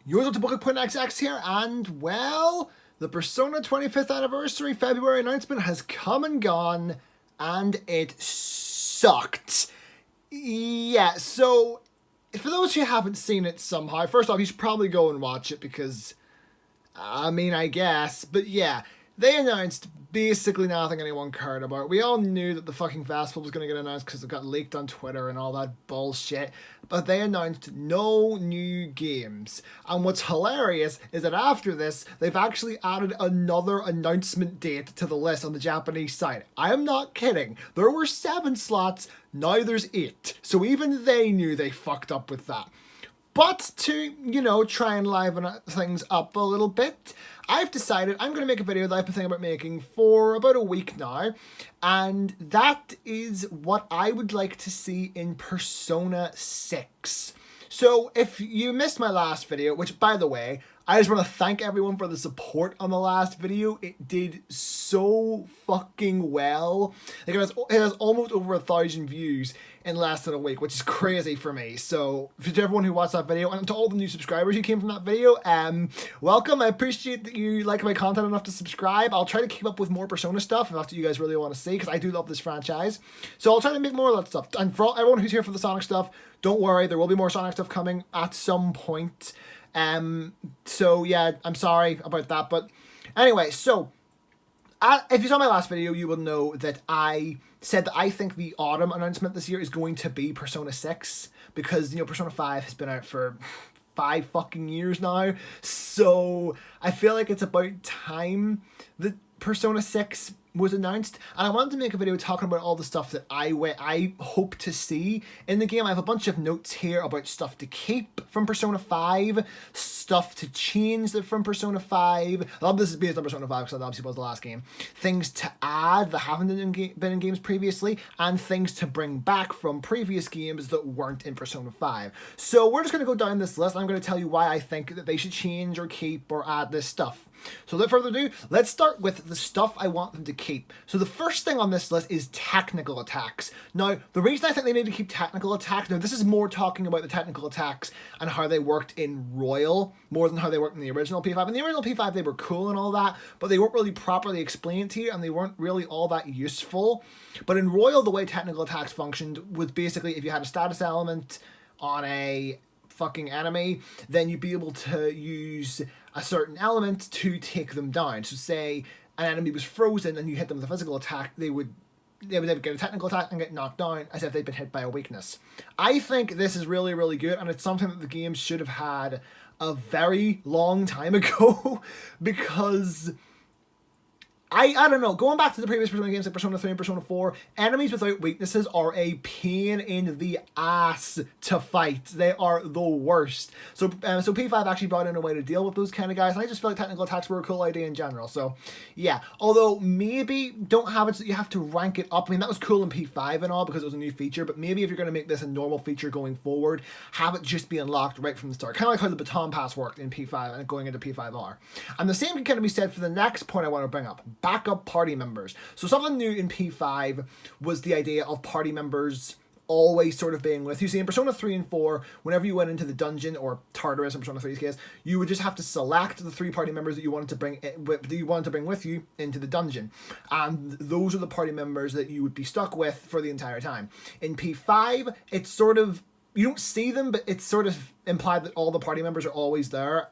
Yours to Book.XX here, and well, the Persona 25th anniversary February announcement has come and gone, and it sucked. Yeah, so for those who haven't seen it somehow, first off, you should probably go and watch it because, I guess, but yeah, they announced basically nothing anyone cared about. We all knew that the fucking festival was going to get announced because it got leaked on Twitter and all that bullshit, but they announced no new games. And what's hilarious is that after this, they've actually added another announcement date to the list on the Japanese side. I am not kidding. There were 7 slots, now there's 8. So even they knew they fucked up with that. But to, try and liven things up a little bit, I've decided I'm going to make a video that I've been thinking about making for about a week now. And that is what I would like to see in Persona 6. So if you missed my last video, which by the way, I just want to thank everyone for the support on the last video. It did so fucking well. Like it has almost over 1,000 views in less than a week, which is crazy for me. So to everyone who watched that video and to all the new subscribers who came from that video, welcome. I appreciate that you like my content enough to subscribe. I'll try to keep up with more Persona stuff if that's what you guys really want to see, because I do love this franchise. So I'll try to make more of that stuff. And for everyone who's here for the Sonic stuff, don't worry, there will be more Sonic stuff coming at some point. So yeah, I'm sorry about that, but anyway, so if you saw my last video, you will know that I said that I think the autumn announcement this year is going to be Persona 6, because, Persona 5 has been out for 5 fucking years now, so I feel like it's about time that Persona 6 was announced, and I wanted to make a video talking about all the stuff that I hope to see in the game. I have a bunch of notes here about stuff to keep from Persona 5, stuff to change from Persona 5. A lot of this is based on Persona 5 because that obviously was the last game. Things to add that haven't been in games previously, and things to bring back from previous games that weren't in Persona 5. So we're just going to go down this list, and I'm going to tell you why I think that they should change or keep or add this stuff. So without further ado, let's start with the stuff I want them to keep. So the first thing on this list is technical attacks. Now, the reason I think they need to keep technical attacks, now this is more talking about the technical attacks and how they worked in Royal, more than how they worked in the original P5. In the original P5, they were cool and all that, but they weren't really properly explained to you, and they weren't really all that useful. But in Royal, the way technical attacks functioned was basically if you had a status element on a fucking enemy, then you'd be able to use a certain element to take them down. So say an enemy was frozen and you hit them with a physical attack, they would get a technical attack and get knocked down as if they'd been hit by a weakness. I think this is really, really good, and it's something that the game should have had a very long time ago because I don't know, going back to the previous Persona games like Persona 3 and Persona 4, enemies without weaknesses are a pain in the ass to fight. They are the worst. So P5 actually brought in a way to deal with those kind of guys, and I just feel like technical attacks were a cool idea in general. So yeah, although maybe don't have it so that you have to rank it up. I mean, that was cool in P5 and all because it was a new feature, but maybe if you're going to make this a normal feature going forward, have it just be unlocked right from the start. Kind of like how the baton pass worked in P5 and going into P5R. And the same can kind of be said for the next point I want to bring up. Backup party members. So something new in P5 was the idea of party members always sort of being with you. See, in Persona 3 and 4, whenever you went into the dungeon, or Tartarus in Persona 3's case, you would just have to select the 3 party members that you wanted to bring with you into the dungeon. And those are the party members that you would be stuck with for the entire time. In P5, it's sort of, you don't see them, but it's sort of implied that all the party members are always there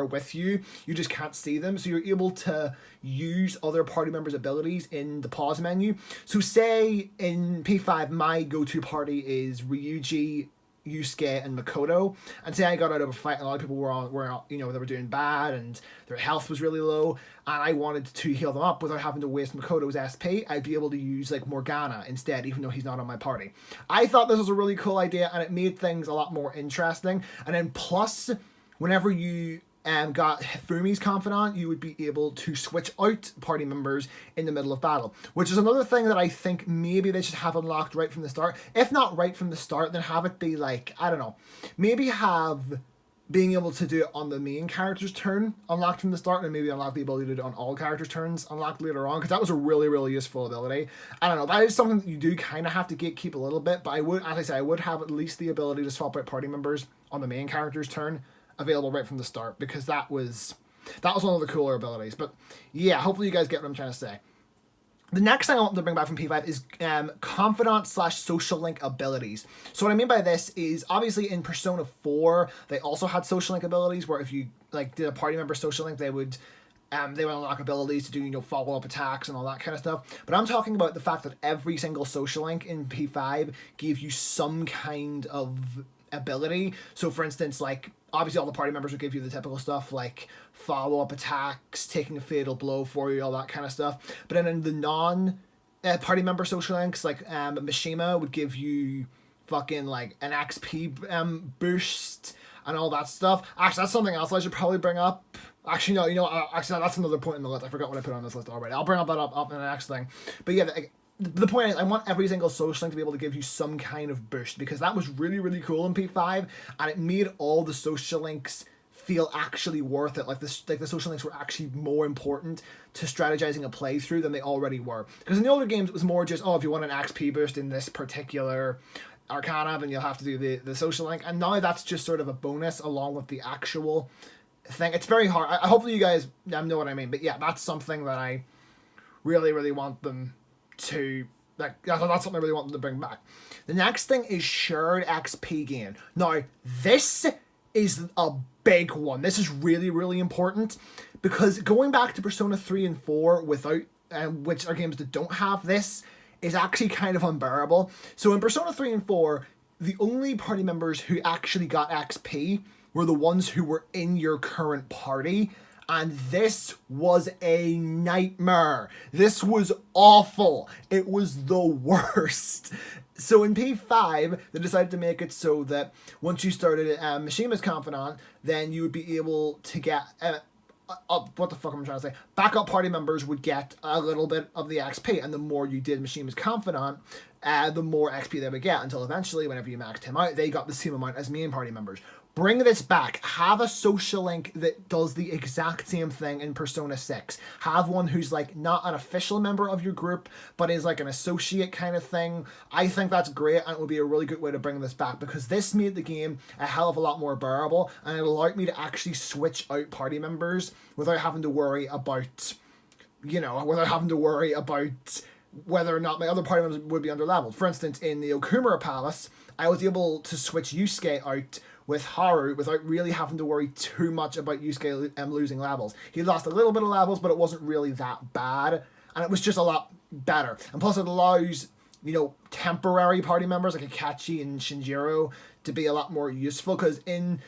with you. You just can't see them, so you're able to use other party members' abilities in the pause menu. So say in P5, my go-to party is Ryuji, Yusuke, and Makoto, and say I got out of a fight and a lot of people they were doing bad and their health was really low, and I wanted to heal them up without having to waste Makoto's SP, I'd be able to use like Morgana instead, even though he's not on my party. I thought this was a really cool idea, and it made things a lot more interesting. And then plus, whenever you got Fumi's Confidant, you would be able to switch out party members in the middle of battle, which is another thing that I think maybe they should have unlocked right from the start. If not right from the start, then have it be like, I don't know, maybe have being able to do it on the main character's turn unlocked from the start, and maybe unlock the ability to do it on all characters' turns unlocked later on, because that was a really, really useful ability. I don't know, that is something that you do kind of have to gatekeep a little bit, but I would, as I say, I would have at least the ability to swap out party members on the main character's turn available right from the start, because that was one of the cooler abilities. But yeah, hopefully you guys get what I'm trying to say. The next thing I want to bring back from P5 is confidant / social link abilities. So what I mean by this is, obviously in Persona 4, they also had social link abilities where if you like did a party member social link, they would unlock abilities to do, follow-up attacks and all that kind of stuff. But I'm talking about the fact that every single social link in P5 gave you some kind of ability. So for instance, like, obviously all the party members would give you the typical stuff like follow-up attacks, taking a fatal blow for you, all that kind of stuff. But then in the non-party member social links, like Mishima would give you fucking like an XP boost and all that stuff. Actually, that's something else I should probably bring up. Actually, no, actually, that's another point in the list. I forgot what I put on this list already. I'll bring that up in the next thing. But yeah, the point is, I want every single social link to be able to give you some kind of boost, because that was really, really cool in P5, and it made all the social links feel actually worth it. Like the social links were actually more important to strategizing a playthrough than they already were. Because in the older games, it was more just, if you want an XP boost in this particular Arcana, then you'll have to do the social link. And now that's just sort of a bonus along with the actual thing. It's very hard. Hopefully you guys know what I mean. But yeah, that's something that I really, really want them to... that's something I really want them to bring back. The next thing is shared XP gain. Now, this is a big one. This is really, really important, because going back to Persona 3 and 4 without... which are games that don't have this, is actually kind of unbearable. So in Persona 3 and 4, the only party members who actually got XP were the ones who were in your current party, and this was a nightmare. This was awful. It was the worst. So in P5, they decided to make it so that once you started Mishima's Confidant, then you would be able to get... what the fuck am I trying to say? Backup party members would get a little bit of the XP, and the more you did Mishima's Confidant, the more XP they would get, until eventually, whenever you maxed him out, they got the same amount as main party members. Bring this back. Have a social link that does the exact same thing in Persona 6. Have one who's like not an official member of your group, but is like an associate kind of thing. I think that's great, and it would be a really good way to bring this back, because this made the game a hell of a lot more bearable, and it allowed me to actually switch out party members without having to worry about, whether or not my other party members would be underleveled. For instance, in the Okumura Palace, I was able to switch Yusuke out with Haru without really having to worry too much about Yusuke losing levels. He lost a little bit of levels, but it wasn't really that bad, and it was just a lot better. And plus it allows, temporary party members like Akachi and Shinjiro to be a lot more useful, because in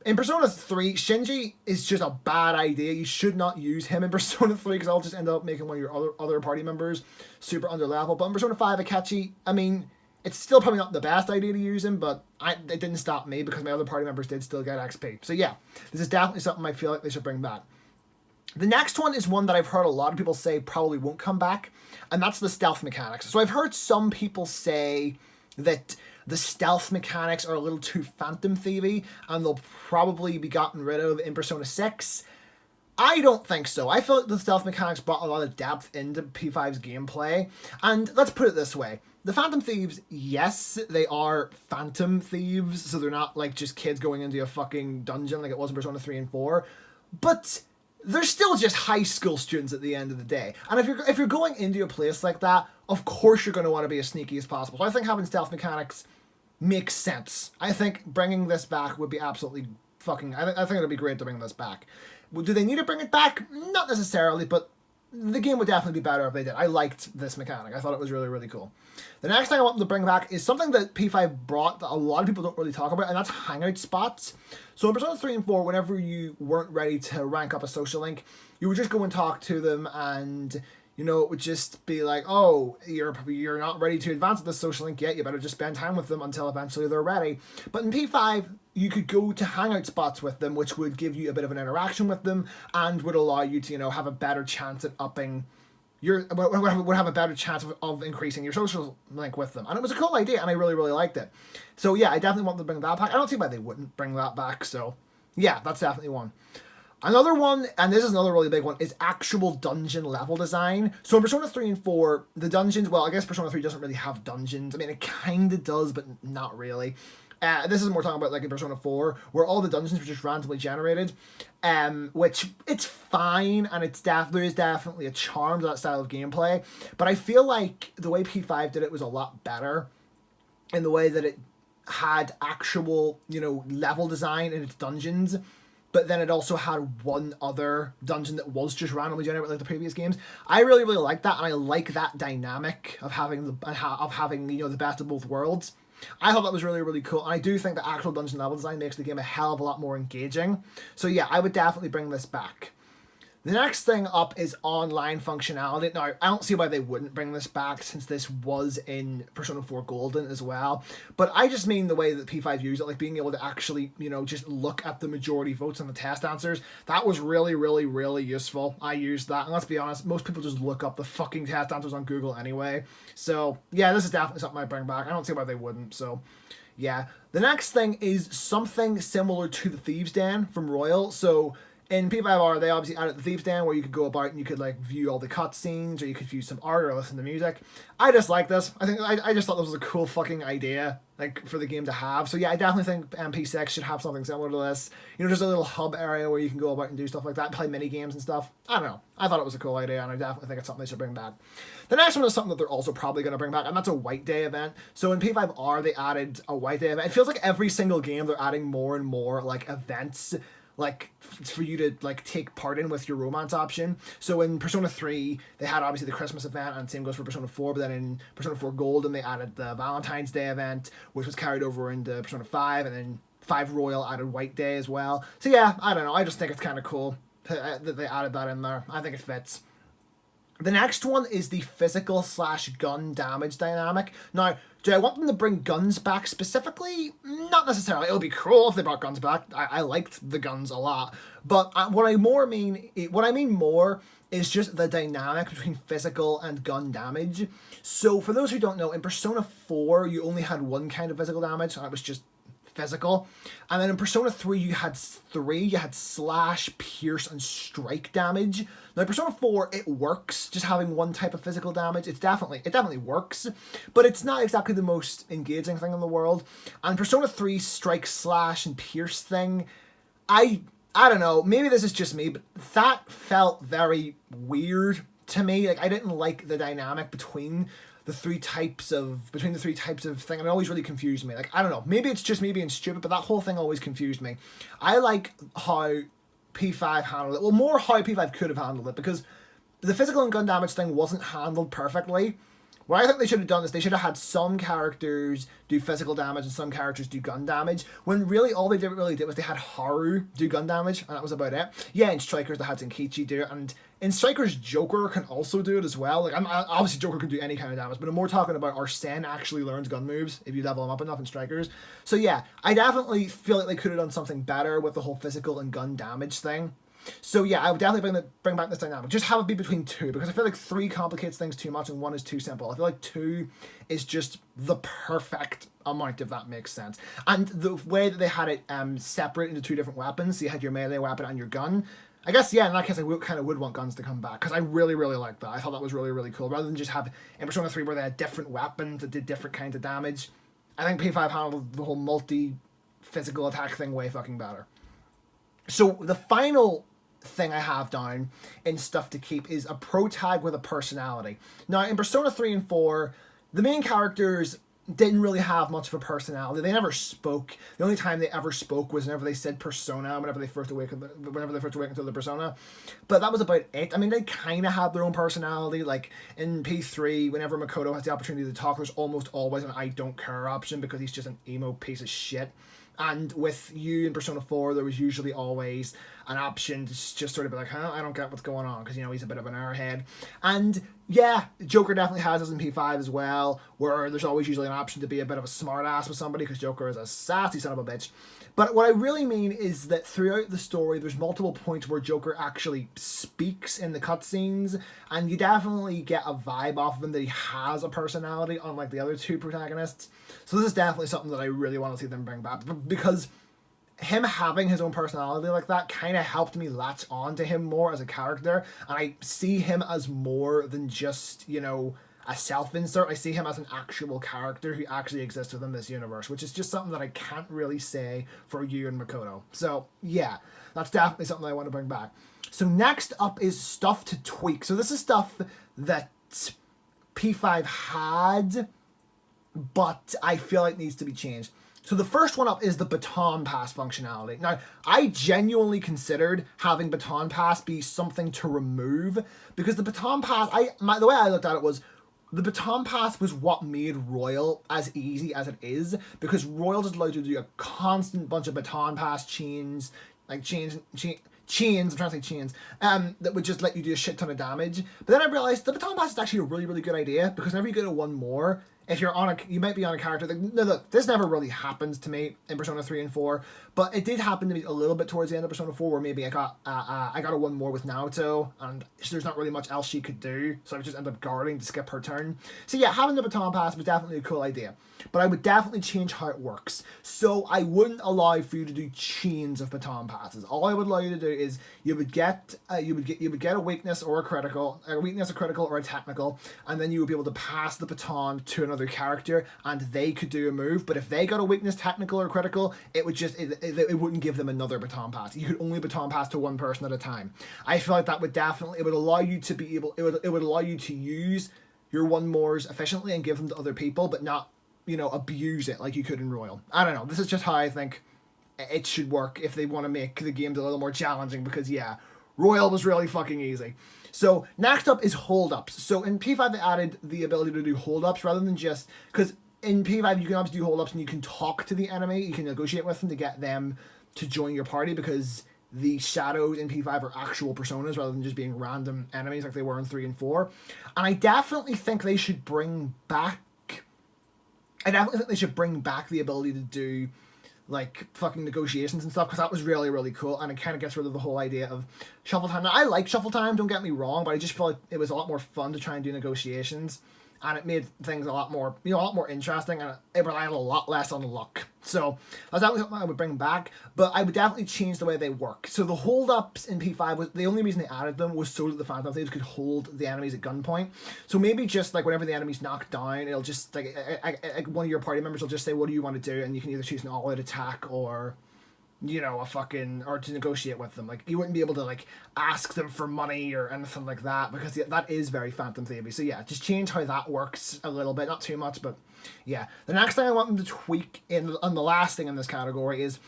Persona 3, Shinji is just a bad idea. You should not use him in Persona 3, because I'll just end up making one of your other party members super underleveled. But in Persona 5, Akachi, it's still probably not the best idea to use him, but it didn't stop me, because my other party members did still get XP. So yeah, this is definitely something I feel like they should bring back. The next one is one that I've heard a lot of people say probably won't come back, and that's the stealth mechanics. So I've heard some people say that the stealth mechanics are a little too Phantom Thievy, and they'll probably be gotten rid of in Persona 6. I don't think so. I feel like the stealth mechanics brought a lot of depth into P5's gameplay, and let's put it this way. The Phantom Thieves, yes, they are Phantom Thieves, so they're not like just kids going into a fucking dungeon like it was in Persona 3 and 4, but they're still just high school students at the end of the day. And if you're going into a place like that, of course you're going to want to be as sneaky as possible. So I think having stealth mechanics makes sense. I think bringing this back would be absolutely fucking... I think it would be great to bring this back. Do they need to bring it back? Not necessarily, but the game would definitely be better if they did. I liked this mechanic. I thought it was really, really cool. The next thing I want them to bring back is something that P5 brought that a lot of people don't really talk about, and that's hangout spots. So in Persona 3 and 4, whenever you weren't ready to rank up a social link, you would just go and talk to them, and it would just be like, oh, you're not ready to advance at this social link yet, you better just spend time with them until eventually they're ready. But in P5, you could go to hangout spots with them, which would give you a bit of an interaction with them, and would allow you to, have a better chance at upping would have a better chance of increasing your social link with them. And it was a cool idea, and I really, really liked it. So yeah, I definitely want them to bring that back. I don't see why they wouldn't bring that back, so yeah, that's definitely one. Another one, and this is another really big one, is actual dungeon level design. So in Persona 3 and 4, the dungeons, well, I guess Persona 3 doesn't really have dungeons. It kind of does, but not really. This is more talking about like in Persona 4, where all the dungeons were just randomly generated, which it's fine, and there is definitely a charm to that style of gameplay, but I feel like the way P5 did it was a lot better in the way that it had actual, level design in its dungeons, but then it also had one other dungeon that was just randomly generated like the previous games. I really, really like that, and I like that dynamic of having the best of both worlds. I thought that was really, really cool, and I do think the actual dungeon level design makes the game a hell of a lot more engaging. So yeah, I would definitely bring this back. The next thing up is online functionality. Now, I don't see why they wouldn't bring this back since this was in Persona 4 Golden as well. But I just mean the way that P5 used it, like being able to actually, just look at the majority votes on the test answers. That was really, really, really useful. I used that. And let's be honest, most people just look up the fucking test answers on Google anyway. So, yeah, this is definitely something I'd bring back. I don't see why they wouldn't, so... yeah. The next thing is something similar to the Thieves' Den from Royal. So... in P5R, they obviously added the Thieves' Den where you could go about and you could like view all the cutscenes, or you could view some art or listen to music. I just like this. I just thought this was a cool fucking idea, like, for the game to have. So yeah, I definitely think MP6 should have something similar to this. Just a little hub area where you can go about and do stuff like that, play mini games and stuff. I don't know. I thought it was a cool idea, and I definitely think it's something they should bring back. The next one is something that they're also probably going to bring back, and that's a White Day event. So in P5R, they added a White Day event. It feels like every single game they're adding more and more like events, like for you to like take part in with your romance option. So in Persona 3 they had obviously the Christmas event, and same goes for Persona 4, but then in Persona 4 Golden they added the Valentine's Day event, which was carried over into Persona 5, and then 5 Royal added White Day as well. So yeah, I don't know, I just think it's kind of cool that they added that in there. I think it fits. The next one is the physical/gun damage dynamic. Now, do I want them to bring guns back specifically? Not necessarily. It would be cool if they brought guns back. I liked the guns a lot. But what I mean more is just the dynamic between physical and gun damage. So for those who don't know, in Persona 4, you only had one kind of physical damage, and it was just physical. And then in Persona 3 you had slash, pierce, and strike damage. Now in Persona 4 it works just having one type of physical damage. It definitely works, but it's not exactly the most engaging thing in the world. And Persona 3 strike, slash, and pierce thing, I don't know, maybe this is just me, but that felt very weird to me. Like, I didn't like the dynamic between the three types of thing, and it always really confused me. Like, I don't know, maybe it's just me being stupid, but that whole thing always confused me. I like how P5 handled it. Well, more how P5 could have handled it, because the physical and gun damage thing wasn't handled perfectly. What I think they should have done is they should have had some characters do physical damage and some characters do gun damage, when really all they did was they had Haru do gun damage, and that was about it. Yeah, in Strikers they had Zenkichi do it, and in Strikers Joker can also do it as well. Like, obviously Joker can do any kind of damage, but I'm more talking about Arsene actually learns gun moves if you level him up enough in Strikers. So yeah, I definitely feel like they could have done something better with the whole physical and gun damage thing. So yeah, I would definitely bring back this dynamic. Just have it be between 2, because I feel like 3 complicates things too much and 1 is too simple. I feel like 2 is just the perfect amount, if that makes sense. And the way that they had it separate into 2 different weapons, so you had your melee weapon and your gun, I guess, yeah, in that case I would want guns to come back, because I really, really liked that. I thought that was really, really cool. Rather than just have in Persona 3 where they had different weapons that did different kinds of damage, I think P5 handled the whole multi-physical attack thing way fucking better. So the final thing I have down in stuff to keep is a pro tag with a personality. Now in Persona 3 and 4, the main characters didn't really have much of a personality. They never spoke. The only time they ever spoke was whenever they said persona, whenever they first awakened to the persona. But that was about it. I mean, they kind of had their own personality. Like in P3, whenever Makoto has the opportunity to talk, there's almost always an I don't care option, because he's just an emo piece of shit. And with you in Persona 4, there was usually always an option to just sort of be like, I don't get what's going on, because, he's a bit of an airhead. And yeah, Joker definitely has this in P5 as well, where there's always usually an option to be a bit of a smartass with somebody, because Joker is a sassy son of a bitch. But what I really mean is that throughout the story, there's multiple points where Joker actually speaks in the cutscenes, and you definitely get a vibe off of him that he has a personality, unlike the other 2 protagonists. So this is definitely something that I really want to see them bring back, because him having his own personality like that kind of helped me latch on to him more as a character, and I see him as more than just, a self-insert. I see him as an actual character who actually exists within this universe, which is just something that I can't really say for Yu and Makoto. So yeah, that's definitely something I want to bring back. So next up is stuff to tweak. So this is stuff that P5 had, but I feel like needs to be changed. So the first one up is the baton pass functionality. Now, I genuinely considered having baton pass be something to remove, because the baton pass, the way I looked at it was, the baton pass was what made Royal as easy as it is, because Royal just allowed you to do a constant bunch of baton pass chains, I'm trying to say chains, that would just let you do a shit ton of damage. But then I realized the baton pass is actually a really, really good idea, because whenever you go to one more, if you're on you might be on a character that, no, look, this never really happens to me in Persona 3 and 4, but it did happen to me a little bit towards the end of Persona 4, where maybe I got a one more with Naoto, and there's not really much else she could do, so I would just end up guarding to skip her turn. So yeah, having the baton pass was definitely a cool idea, but I would definitely change how it works. So I wouldn't allow for you to do chains of baton passes. All I would allow you to do is you would get a weakness or a critical, or a technical, and then you would be able to pass the baton to another character, and they could do a move. But if they got a weakness, technical, or critical, it would just it wouldn't give them another baton pass. You could only baton pass to one person at a time. I feel like that would definitely, it would allow you to be able, it would allow you to use your one mores efficiently and give them to other people, but not, abuse it like you could in Royal. I don't know. This is just how I think it should work if they want to make the games a little more challenging, because yeah, Royal was really fucking easy. So next up is hold-ups. So in P5 they added the ability to do hold-ups rather than just, because in P5 you can obviously do hold-ups and you can talk to the enemy, you can negotiate with them to get them to join your party, because the shadows in P5 are actual personas rather than just being random enemies like they were in 3 and 4. And I definitely think they should bring back the ability to do like fucking negotiations and stuff, because that was really, really cool, and it kind of gets rid of the whole idea of shuffle time. Now, I like shuffle time, don't get me wrong, but I just feel like it was a lot more fun to try and do negotiations, and it made things a lot more interesting, and it relied a lot less on luck. So that's definitely something I would bring back, but I would definitely change the way they work. So the hold-ups in P5, was the only reason they added them was so that the Phantom Thieves could hold the enemies at gunpoint. So maybe just like whenever the enemy's knocked down, it'll just like one of your party members will just say, what do you want to do? And you can either choose an all-out attack or or to negotiate with them. Like, you wouldn't be able to like ask them for money or anything like that, because that is very Phantom Thieves. So yeah, just change how that works a little bit, not too much, but yeah. The next thing I want them to tweak and the last thing in this category is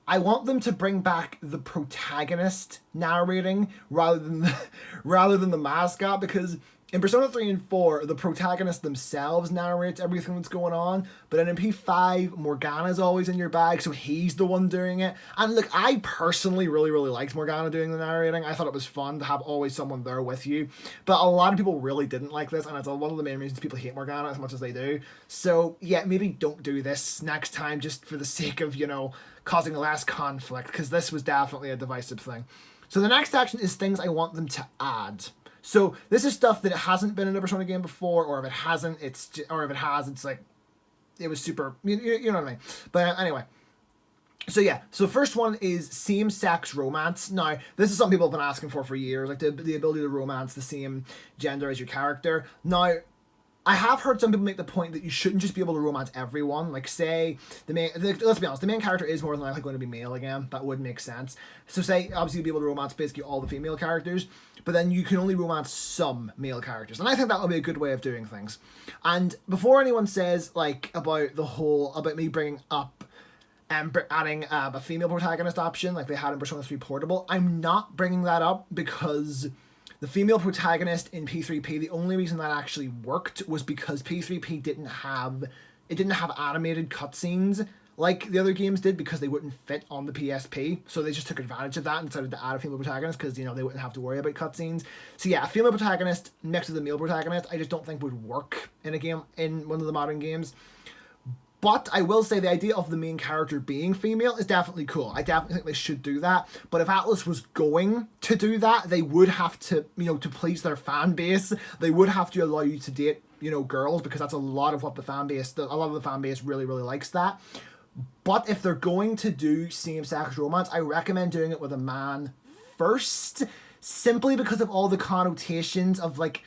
I want them to bring back the protagonist narrating rather than the mascot, because in Persona 3 and 4, the protagonists themselves narrate everything that's going on, but then in P5, Morgana's always in your bag, so he's the one doing it. And look, I personally really, really liked Morgana doing the narrating. I thought it was fun to have always someone there with you, but a lot of people really didn't like this, and it's one of the main reasons people hate Morgana as much as they do. So yeah, maybe don't do this next time just for the sake of, causing less conflict, because this was definitely a divisive thing. So the next section is things I want them to add. So this is stuff that it hasn't been in a Persona game before, or if it hasn't, or if it has, it's like, it was super, you know what I mean? But anyway. So yeah, so first one is same-sex romance. Now, this is something people have been asking for years, like the ability to romance the same gender as your character. Now, I have heard some people make the point that you shouldn't just be able to romance everyone. Like, say, let's be honest, the main character is more than likely going to be male again. That would make sense. So say, obviously, you'd be able to romance basically all the female characters, but then you can only romance some male characters. And I think that would be a good way of doing things. And before anyone says, like, about me bringing up adding a female protagonist option like they had in Persona 3 Portable, I'm not bringing that up because the female protagonist in P3P, the only reason that actually worked was because P3P didn't have animated cutscenes like the other games did, because they wouldn't fit on the PSP. So they just took advantage of that and decided to add a female protagonist because, they wouldn't have to worry about cutscenes. So yeah, a female protagonist next to the male protagonist, I just don't think would work in a game, in one of the modern games. But I will say the idea of the main character being female is definitely cool. I definitely think they should do that. But if Atlus was going to do that, they would have to, to please their fan base, they would have to allow you to date, girls, because that's a lot of what the fan base really, really likes that. But if they're going to do same-sex romance, I recommend doing it with a man first, simply because of all the connotations of, like,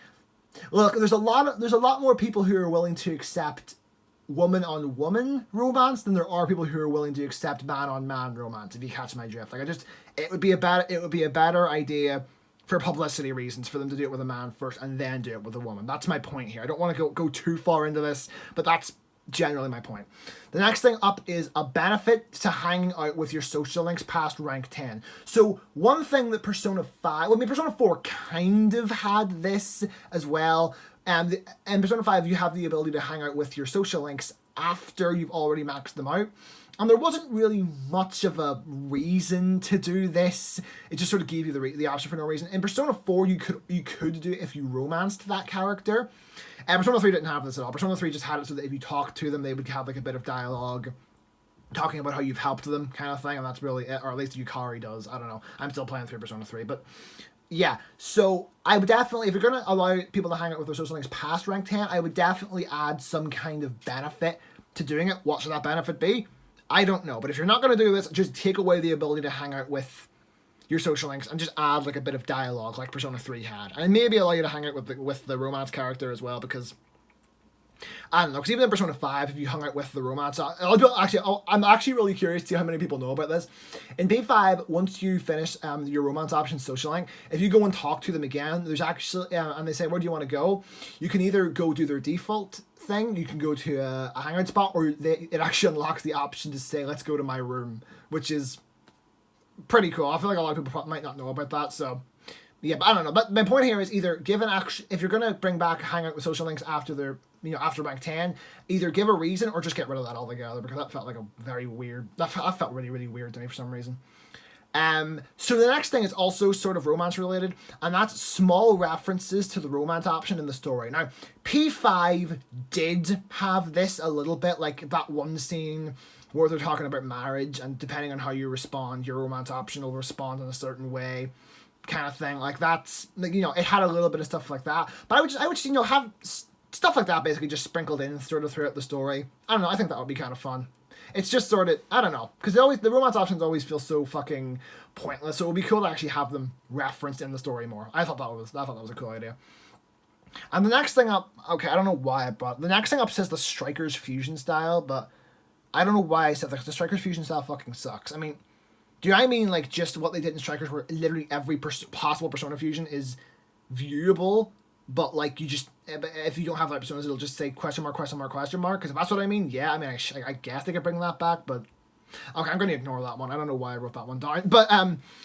Look, there's a lot more people who are willing to accept woman on woman romance than there are people who are willing to accept man on man romance, if you catch my drift. Like, it would be a better idea for publicity reasons for them to do it with a man first and then do it with a woman. That's my point here. I don't want to go too far into this, but that's generally my point. The next thing up is a benefit to hanging out with your social links past rank 10. So one thing that Persona 5, Persona 4 kind of had this as well. In Persona 5, you have the ability to hang out with your social links after you've already maxed them out. And there wasn't really much of a reason to do this. It just sort of gave you the option for no reason. In Persona 4, you could do it if you romanced that character. Persona 3 didn't have this at all. Persona 3 just had it so that if you talked to them, they would have like a bit of dialogue talking about how you've helped them kind of thing, and that's really it. Or at least Yukari does. I don't know. I'm still playing through Persona 3, but yeah. So I would definitely, if you're going to allow people to hang out with their social links past rank 10, I would definitely add some kind of benefit to doing it. What should that benefit be? I don't know, but if you're not going to do this, just take away the ability to hang out with your social links and just add like a bit of dialogue like Persona 3 had. And maybe allow you to hang out with the romance character as well, because I don't know, because even in Persona 5, if you hung out with the romance... I'm actually really curious to see how many people know about this. In P5, once you finish your romance option social link, if you go and talk to them again, there's actually... and they say, where do you want to go? You can either go do their default thing, you can go to a hangout spot, or it actually unlocks the option to say, let's go to my room, which is pretty cool. I feel like a lot of people might not know about that, so... Yeah, but I don't know. But my point here is either give an action... If you're going to bring back hangout with social links after their... after rank 10, either give a reason or just get rid of that altogether, because that felt like a very weird... That felt really, really weird to me for some reason. So the next thing is also sort of romance related, and that's small references to the romance option in the story. Now, P5 did have this a little bit, like that one scene where they're talking about marriage, and depending on how you respond, your romance option will respond in a certain way, kind of thing. Like, that's, like, it had a little bit of stuff like that, but I would just have stuff like that basically just sprinkled in sort of throughout the story. I don't know, I think that would be kind of fun. It's just sort of, I don't know, because the romance options always feel so fucking pointless, so it would be cool to actually have them referenced in the story more. I thought that was a cool idea. And the next thing up, okay, I don't know why I brought, the next thing up says the Strikers fusion style, but I don't know why I said that, because the Strikers fusion style fucking sucks. I mean, do I mean like just what they did in Strikers, where literally every possible Persona fusion is viewable, but like you just, if you don't have like personas, it'll just say question mark, question mark, question mark, because if that's what I mean, yeah, I mean, I guess they could bring that back, but okay, I'm going to ignore that one. I don't know why I wrote that one down. But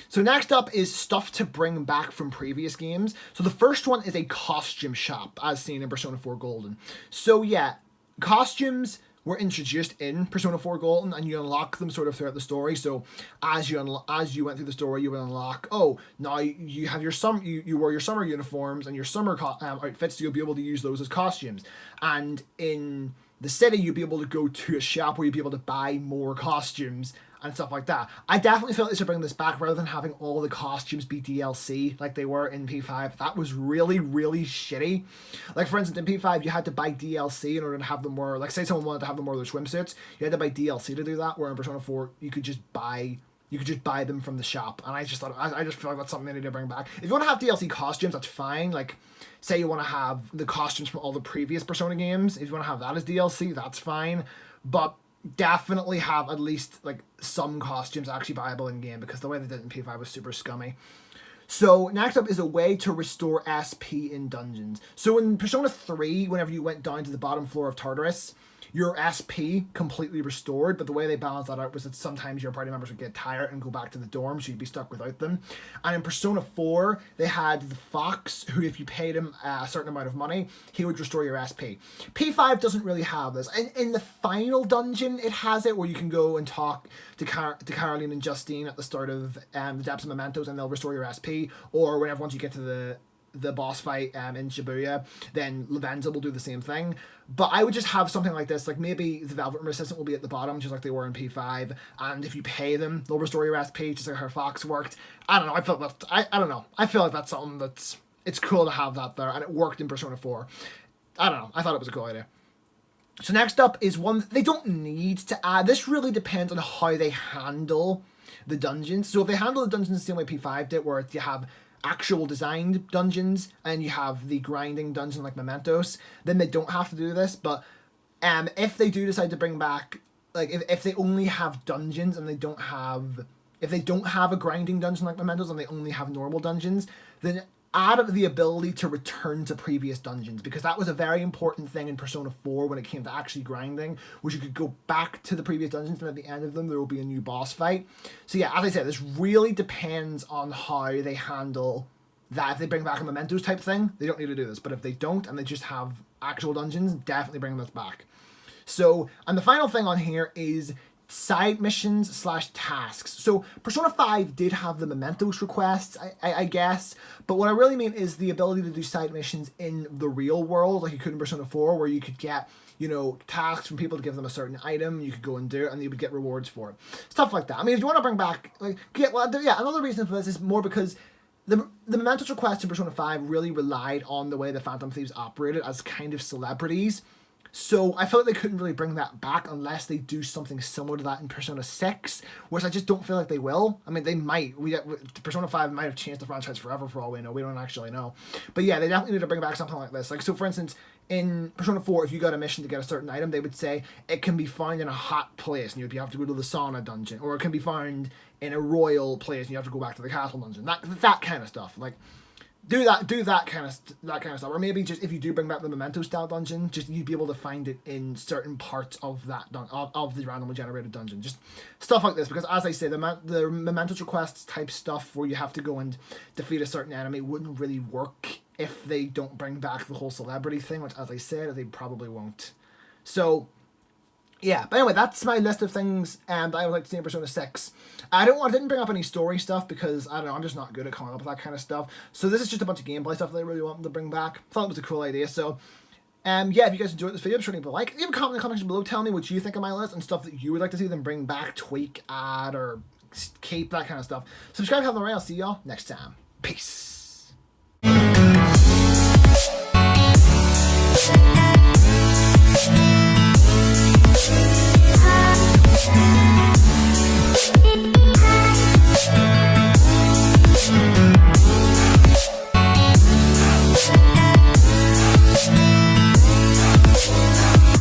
so next up is stuff to bring back from previous games. So the first one is a costume shop, as seen in Persona 4 Golden. So yeah, costumes were introduced in Persona 4 Golden, and you unlock them sort of throughout the story. So as you went through the story, you would unlock, oh, now you have you wore your summer uniforms and your summer outfits, so you'll be able to use those as costumes. And in the city, you'll be able to go to a shop where you'll be able to buy more costumes and stuff like that. I definitely feel like they should bring this back rather than having all the costumes be DLC like they were in P5. That was really, really shitty. Like, for instance, in P5, you had to buy DLC in order to have them wear, like, say someone wanted to have them wear their swimsuits, you had to buy DLC to do that, where in Persona 4, you could just buy them from the shop. And I just feel like that's something they need to bring back. If you want to have DLC costumes, that's fine. Like, say you want to have the costumes from all the previous Persona games, if you want to have that as DLC, that's fine. But definitely have at least like some costumes actually viable in game, because the way they did it in P5 was super scummy. So next up is a way to restore SP in dungeons. So in Persona 3, whenever you went down to the bottom floor of Tartarus, your SP completely restored, but the way they balanced that out was that sometimes your party members would get tired and go back to the dorm, so you'd be stuck without them. And in Persona 4, they had the Fox, who if you paid him a certain amount of money, he would restore your SP. P5 doesn't really have this. In the final dungeon, it has it, where you can go and talk to Caroline and Justine at the start of the Depths of Mementos, and they'll restore your SP, or once you get to the boss fight in Shibuya, then Lavenza will do the same thing. But I would just have something like this, like maybe the Velvet Room Assistant will be at the bottom, just like they were in P5, and if you pay them, they'll restore your SP, just like how Fox worked. I don't know, I don't know. I feel like that's something it's cool to have that there, and it worked in Persona 4. I don't know, I thought it was a cool idea. So next up is one they don't need to add. This really depends on how they handle the dungeons. So if they handle the dungeons the same way P5 did, where you have actual designed dungeons and you have the grinding dungeon like Mementos, then they don't have to do this. But if they do decide to bring back, like if they only have dungeons and they don't have, if they don't have a grinding dungeon like Mementos and they only have normal dungeons, then add the ability to return to previous dungeons, because that was a very important thing in Persona 4 when it came to actually grinding, which you could go back to the previous dungeons and at the end of them there will be a new boss fight. So yeah, as I said, this really depends on how they handle that. If they bring back a Mementos type thing, they don't need to do this, but if they don't and they just have actual dungeons, definitely bring this back. So, and the final thing on here is side missions / tasks. So Persona 5 did have the Mementos requests, I guess, but what I really mean is the ability to do side missions in the real world, like you could in Persona 4, where you could get, you know, tasks from people to give them a certain item, you could go and do it, and you would get rewards for it. Stuff like that. I mean, if you want to bring back, like, another reason for this is more because the Mementos requests in Persona 5 really relied on the way the Phantom Thieves operated as kind of celebrities. So I feel like they couldn't really bring that back unless they do something similar to that in Persona 6, which I just don't feel like they will. I mean, they might. Persona 5 might have changed the franchise forever for all we know. We don't actually know. But yeah, they definitely need to bring back something like this. Like, so for instance, in Persona 4, if you got a mission to get a certain item, they would say it can be found in a hot place and you'd have to go to the sauna dungeon, or it can be found in a royal place and you have to go back to the castle dungeon. That kind of stuff. Like, do that kind of stuff, or maybe just if you do bring back the Memento style dungeon, just you'd be able to find it in certain parts of that of the randomly generated dungeon, just stuff like this. Because as I say, the Mementos requests type stuff where you have to go and defeat a certain enemy wouldn't really work if they don't bring back the whole celebrity thing, which, as I said, they probably won't. So yeah, but anyway, that's my list of things that I would like to see in Persona 6. I didn't bring up any story stuff because, I don't know, I'm just not good at coming up with that kind of stuff. So this is just a bunch of gameplay stuff that I really want them to bring back. Thought it was a cool idea. So, yeah, if you guys enjoyed this video, be sure to leave a like. Leave a comment in the comment section below. Tell me what you think of my list and stuff that you would like to see them bring back, tweak, add, or keep, that kind of stuff. Subscribe if you haven't already. I'll see y'all next time. Peace.